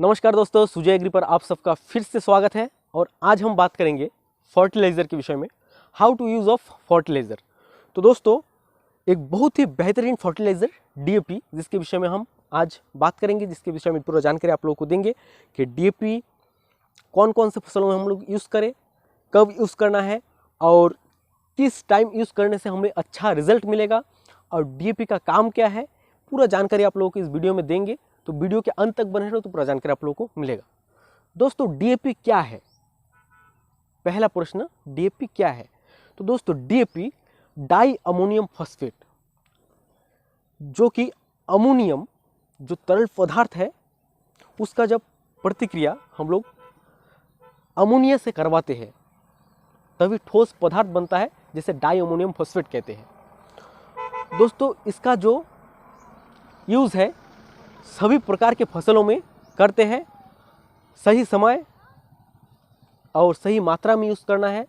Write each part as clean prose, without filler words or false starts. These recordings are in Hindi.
नमस्कार दोस्तों, सुजय एग्री पर आप सबका फिर से स्वागत है। और आज हम बात करेंगे फर्टिलाइज़र के विषय में, how to use of fertiliser. तो दोस्तों, एक बहुत ही बेहतरीन फर्टिलाइज़र डीएपी, जिसके विषय में हम आज बात करेंगे, जिसके विषय में पूरा जानकारी आप लोगों को देंगे कि डीएपी कौन कौन से फसलों में हम लोग यूज़ करें, कब यूज़ करना है और किस टाइम यूज़ करने से हमें अच्छा रिजल्ट मिलेगा और डीएपी का काम क्या है। पूरा जानकारी आप लोगों को इस वीडियो में देंगे, तो वीडियो के अंत तक बने रहो तो पूरा जानकारी आप लोगों को मिलेगा। दोस्तों, डीएपी क्या है? पहला प्रश्न, डीएपी क्या है? तो दोस्तों, डीएपी डाई अमोनियम फॉस्फेट, जो कि अमोनियम जो तरल पदार्थ है उसका जब प्रतिक्रिया हम लोग अमोनिया से करवाते हैं तभी ठोस पदार्थ बनता है, जिसे डाई अमोनियम फॉस्फेट कहते हैं। दोस्तों, इसका जो यूज़ है सभी प्रकार के फसलों में करते हैं। सही समय और सही मात्रा में यूज़ करना है,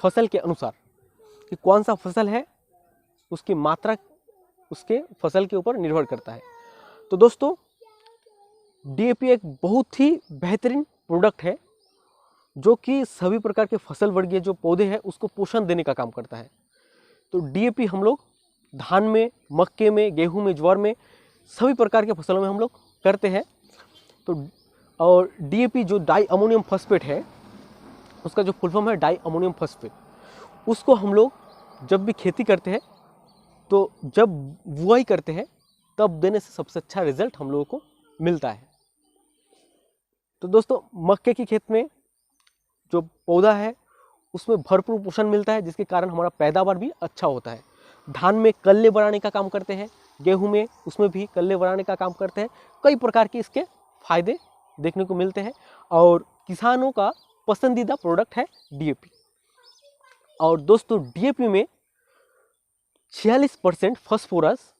फसल के अनुसार कि कौन सा फसल है उसकी मात्रा उसके फसल के ऊपर निर्भर करता है। तो दोस्तों, डीएपी एक बहुत ही बेहतरीन प्रोडक्ट है जो कि सभी प्रकार के फसल वर्गीय जो पौधे हैं उसको पोषण देने का काम करता है। तो डीएपी हम लोग धान में, मक्के में, गेहूं में, ज्वार में, सभी प्रकार के फसलों में हम लोग करते हैं। तो और डीएपी जो डाई अमोनियम फॉस्फेट है, उसका जो फुल फॉर्म है डाई अमोनियम फॉस्फेट, उसको हम लोग जब भी खेती करते हैं, तो जब बुआई करते हैं तब देने से सबसे अच्छा रिजल्ट हम लोगों को मिलता है। तो दोस्तों, मक्के की खेत में जो पौधा है उसमें भरपूर पोषण मिलता है, जिसके कारण हमारा पैदावार भी अच्छा होता है। धान में कल्ले बढ़ाने का काम करते हैं, गेहूं में उसमें भी कल्ले बढ़ाने का काम करते हैं। कई प्रकार के इसके फायदे देखने को मिलते हैं और किसानों का पसंदीदा प्रोडक्ट है डीएपी। और दोस्तों, डीएपी में 46% फास्फोरस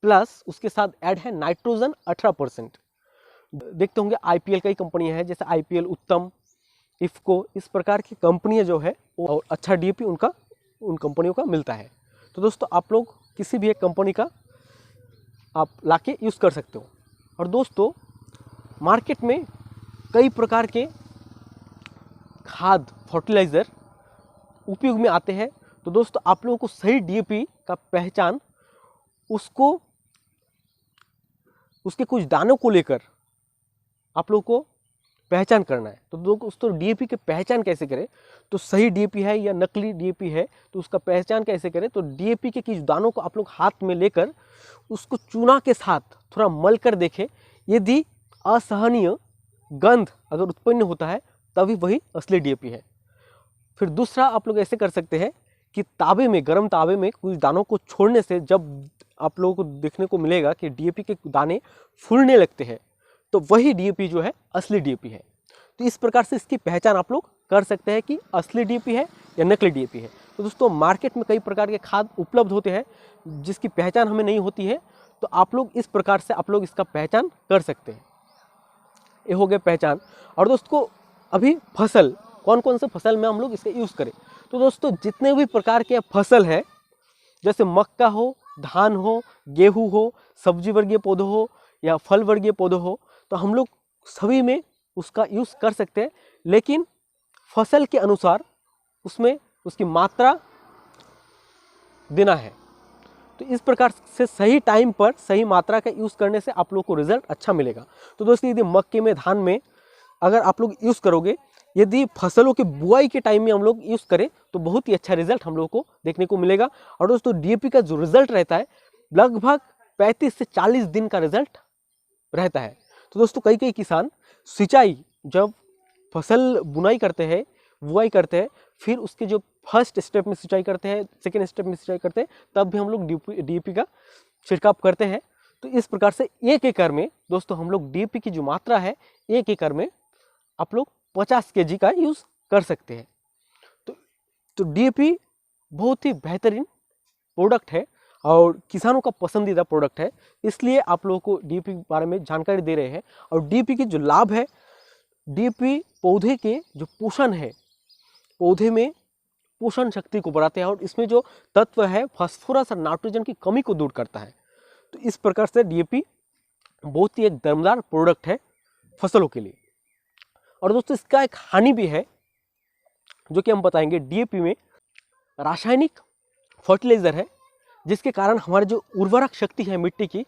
प्लस उसके साथ ऐड है नाइट्रोजन 18%। देखते होंगे आईपीएल कई कंपनियां हैं, जैसे आईपीएल, उत्तम, इफ्को, इस प्रकार की कंपनियां जो है और अच्छा डीएपी उन कंपनियों का मिलता है। तो दोस्तों, आप लोग किसी भी एक कंपनी का आप लाके यूज़ कर सकते हो। और दोस्तों, मार्केट में कई प्रकार के खाद फर्टिलाइज़र उपयोग में आते हैं। तो दोस्तों, आप लोगों को सही डीएपी का पहचान उसके कुछ दानों को लेकर आप लोगों को पहचान करना है। तो दोस्तों, डीएपी की पहचान कैसे करें? तो सही डीएपी है या नकली डीएपी है, तो उसका पहचान कैसे करें? तो डीएपी के कुछ दानों को आप लोग हाथ में लेकर उसको चूना के साथ थोड़ा मल कर देखें। यदि असहनीय गंध अगर उत्पन्न होता है तभी वही असली डीएपी है। फिर दूसरा, आप लोग ऐसे कर सकते हैं कि तावे में, गर्म तावे में कुछ दानों को छोड़ने से जब आप लोगों को देखने को मिलेगा कि डीएपी के दाने फूलने लगते हैं, तो वही डीएपी जो है असली डीएपी है। तो इस प्रकार से इसकी पहचान आप लोग कर सकते हैं कि असली डीएपी है या नकली डीएपी है। तो दोस्तों, मार्केट में कई प्रकार के खाद उपलब्ध होते हैं जिसकी पहचान हमें नहीं होती है, तो आप लोग इस प्रकार से आप लोग इसका पहचान कर सकते हैं। ये हो गया पहचान। और दोस्तों, अभी फसल कौन कौन से फसल में हम लोग इसका यूज़ करें? तो दोस्तों, जितने भी प्रकार के फसल है, जैसे मक्का हो, धान हो, गेहूँ हो, सब्जी वर्गीय पौधे हो या फल वर्गीय पौधे हो, तो हम लोग सभी में उसका यूज़ कर सकते हैं, लेकिन फसल के अनुसार उसमें उसकी मात्रा देना है। तो इस प्रकार से सही टाइम पर सही मात्रा का यूज़ करने से आप लोग को रिजल्ट अच्छा मिलेगा। तो दोस्तों, यदि मक्के में, धान में अगर आप लोग यूज़ करोगे, यदि फसलों के बुआई के टाइम में हम लोग यूज़ करें तो बहुत ही अच्छा रिजल्ट हम लोग को देखने को मिलेगा। और दोस्तों, डीएपी का जो रिजल्ट रहता है लगभग 35 से 40 दिन का रिजल्ट रहता है। तो दोस्तों, कई किसान सिंचाई जब फसल बुनाई करते हैं, बुआई करते हैं, फिर उसके जो फर्स्ट स्टेप में सिंचाई करते हैं, सेकेंड स्टेप में सिंचाई करते हैं, तब भी हम लोग डीएपी का छिड़काव करते हैं। तो इस प्रकार से 1 एकड़ में दोस्तों हम लोग डीएपी की जो मात्रा है 1 एकड़ में आप लोग 50 केजी का यूज़ कर सकते हैं। तो डीएपी बहुत ही बेहतरीन प्रोडक्ट है और किसानों का पसंदीदा प्रोडक्ट है, इसलिए आप लोगों को डीएपी के बारे में जानकारी दे रहे हैं। और डीएपी के जो लाभ है, डीएपी पौधे के जो पोषण है, पौधे में पोषण शक्ति को बढ़ाते हैं और इसमें जो तत्व है फास्फोरस और नाइट्रोजन की कमी को दूर करता है। तो इस प्रकार से डीएपी बहुत ही एक दमदार प्रोडक्ट है फसलों के लिए। और दोस्तों इसका एक हानि भी है जो कि हम बताएंगे। डीएपी में रासायनिक फर्टिलाइजर है जिसके कारण हमारी जो उर्वरक शक्ति है मिट्टी की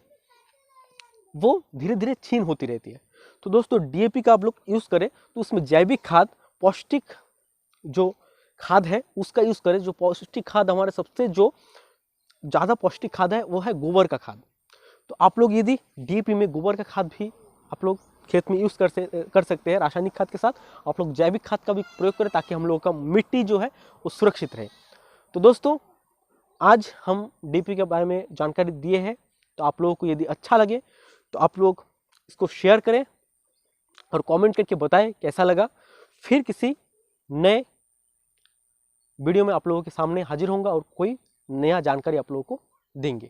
वो धीरे धीरे क्षीण होती रहती है। तो दोस्तों डीएपी का आप लोग यूज़ करें तो उसमें जैविक खाद, पौष्टिक जो खाद है उसका यूज़ करें। जो पौष्टिक खाद हमारे सबसे जो ज़्यादा पौष्टिक खाद है वो है गोबर का खाद। तो आप लोग यदि डीएपी में गोबर का खाद भी आप लोग खेत में यूज़ कर सकते हैं रासायनिक खाद के साथ। आप लोग जैविक खाद का भी प्रयोग करें ताकि हम लोगों का मिट्टी जो है वो सुरक्षित रहे। तो दोस्तों आज हम डीएपी के बारे में जानकारी दिए हैं। तो आप लोगों को यदि अच्छा लगे तो आप लोग इसको शेयर करें और कमेंट करके बताएं कैसा लगा। फिर किसी नए वीडियो में आप लोगों के सामने हाजिर होऊंगा और कोई नया जानकारी आप लोगों को देंगे।